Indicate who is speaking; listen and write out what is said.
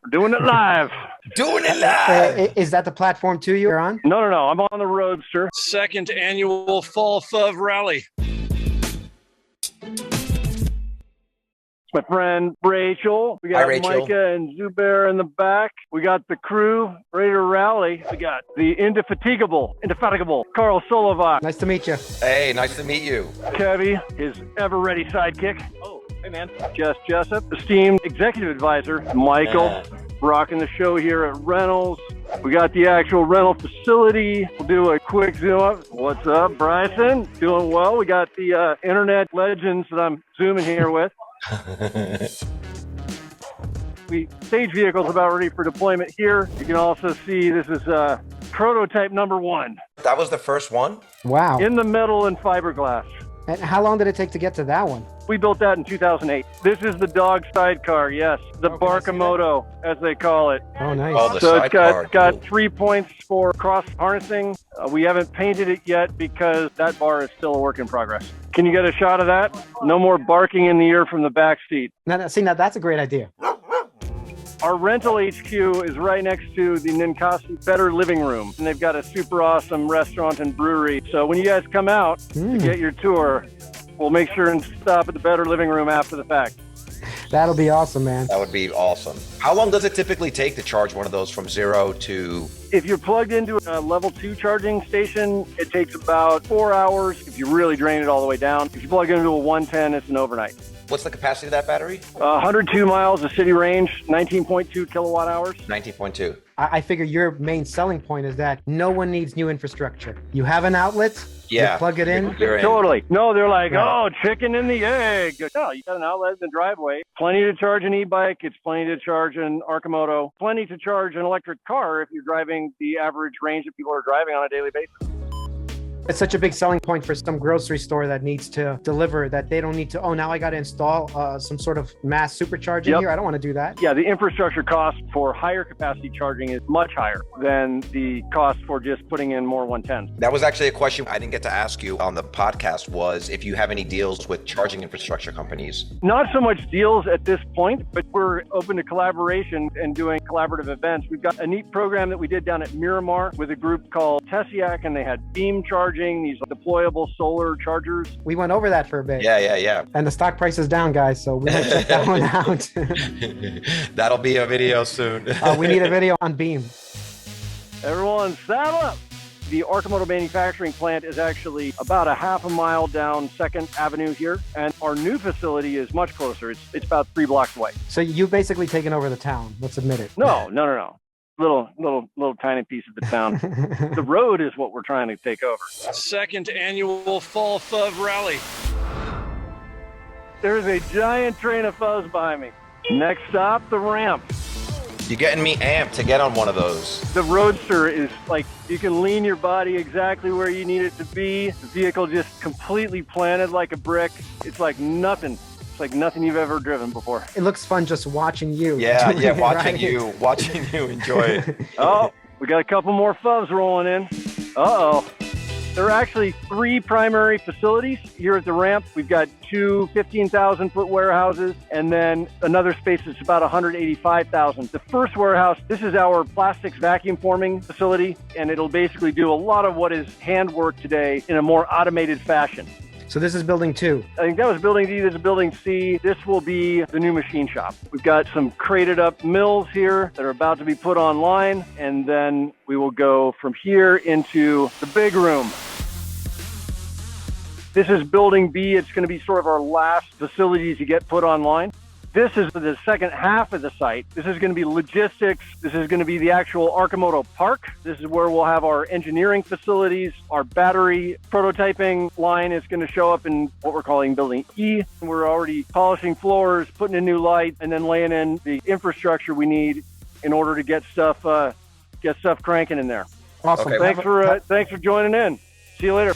Speaker 1: We're doing it live.
Speaker 2: Doing it live.
Speaker 3: Is that the platform too you're on?
Speaker 1: No. I'm on the Roadster.
Speaker 4: Second annual Fall FUV Rally.
Speaker 1: My friend Rachel. We got
Speaker 2: Hi, Rachel.
Speaker 1: Micah and Zubair in the back. We got the crew ready to rally. We got the indefatigable Carl Solovak.
Speaker 3: Nice to meet you.
Speaker 2: Hey, nice to meet you.
Speaker 1: Kevy, his ever-ready sidekick. Oh, hey, man. Jess Jessup, esteemed executive advisor. Michael, rocking the show here at Reynolds. We got the actual rental facility. We'll do a quick zoom up. What's up, Bryson? Doing well. We got the internet legends that I'm zooming here with. Stage vehicles about ready for deployment here. You can also see this is prototype number 1.
Speaker 2: That was the first one?
Speaker 3: Wow.
Speaker 1: In the metal and fiberglass.
Speaker 3: And how long did it take to get to that one?
Speaker 1: We built that in 2008. This is the dog sidecar, yes. The Arcimoto, as they call it.
Speaker 3: Oh, nice.
Speaker 2: Oh, the
Speaker 1: So it's
Speaker 2: sidecar.
Speaker 1: got 3 points for cross harnessing. We haven't painted it yet because that bar is still a work in progress. Can you get a shot of that? No more barking in the ear from the back seat.
Speaker 3: Now, that's a great idea.
Speaker 1: Our rental HQ is right next to the Ninkasi Better Living Room, and they've got a super awesome restaurant and brewery. So when you guys come out to get your tour, we'll make sure and stop at the Better Living Room after the fact.
Speaker 3: That'll be awesome, man.
Speaker 2: That would be awesome. How long does it typically take to charge one of those from 0 to...
Speaker 1: If you're plugged into a level 2 charging station, it takes about 4 hours if you really drain it all the way down. If you plug into a 110, it's an overnight.
Speaker 2: What's the capacity of that battery?
Speaker 1: 102 miles of city range, 19.2 kilowatt hours.
Speaker 2: 19.2.
Speaker 3: I figure your main selling point is that no one needs new infrastructure. You have an outlet, you plug it in.
Speaker 2: You're in.
Speaker 1: Totally. No, they're like,
Speaker 3: Right.
Speaker 1: oh, chicken and the egg. No, you got an outlet in the driveway. Plenty to charge an e-bike. It's plenty to charge an Arcimoto. Plenty to charge an electric car if you're driving the average range that people are driving on a daily basis.
Speaker 3: It's such a big selling point for some grocery store that needs to deliver that they don't need to, now I got to install some sort of mass supercharger here. I don't want to do that.
Speaker 1: Yeah, the infrastructure cost for higher capacity charging is much higher than the cost for just putting in more 110s.
Speaker 2: That was actually a question I didn't get to ask you on the podcast, was if you have any deals with charging infrastructure companies.
Speaker 1: Not so much deals at this point, but we're open to collaboration and doing collaborative events. We've got a neat program that we did down at Miramar with a group called Tessiac, and they had beam charging, these deployable solar chargers.
Speaker 3: We went over that for a bit.
Speaker 2: Yeah.
Speaker 3: And the stock price is down, guys, so we might check that one out.
Speaker 2: That'll be a video soon.
Speaker 3: We need a video on Beam.
Speaker 1: Everyone, saddle up! The Arcimoto manufacturing plant is actually about a half a mile down 2nd Avenue here, and our new facility is much closer. It's about 3 blocks away.
Speaker 3: So you've basically taken over the town. Let's admit it.
Speaker 1: No. Little tiny piece of the town. The road is what we're trying to take over.
Speaker 4: Second annual Fall FUV Rally.
Speaker 1: There's a giant train of fuzz behind me. Next stop, the ramp.
Speaker 2: You're getting me amped to get on one of those.
Speaker 1: The Roadster is like, you can lean your body exactly where you need it to be. The vehicle just completely planted like a brick. It's like nothing. It's like nothing you've ever driven before.
Speaker 3: It looks fun just watching you.
Speaker 2: Yeah,
Speaker 3: doing it,
Speaker 2: watching
Speaker 3: right?
Speaker 2: watching you enjoy it.
Speaker 1: Oh, we got a couple more FUVs rolling in. Uh-oh. There are actually 3 primary facilities here at the ramp. We've got 2 15,000-foot warehouses, and then another space that's about 185,000. The first warehouse, this is our plastics vacuum forming facility, and it'll basically do a lot of what is handwork today in a more automated fashion.
Speaker 3: So this is building 2.
Speaker 1: I think that was building D, this is building C. This will be the new machine shop. We've got some crated up mills here that are about to be put online, and then we will go from here into the big room. This is building B. It's going to be sort of our last facility to get put online. This is the second half of the site. This is going to be logistics. This is going to be the actual Arcimoto Park. This is where we'll have our engineering facilities. Our battery prototyping line is going to show up in what we're calling Building E. We're already polishing floors, putting in new light, and then laying in the infrastructure we need in order to get stuff cranking in there.
Speaker 3: Awesome.
Speaker 2: Okay.
Speaker 1: Thanks for joining in. See you later.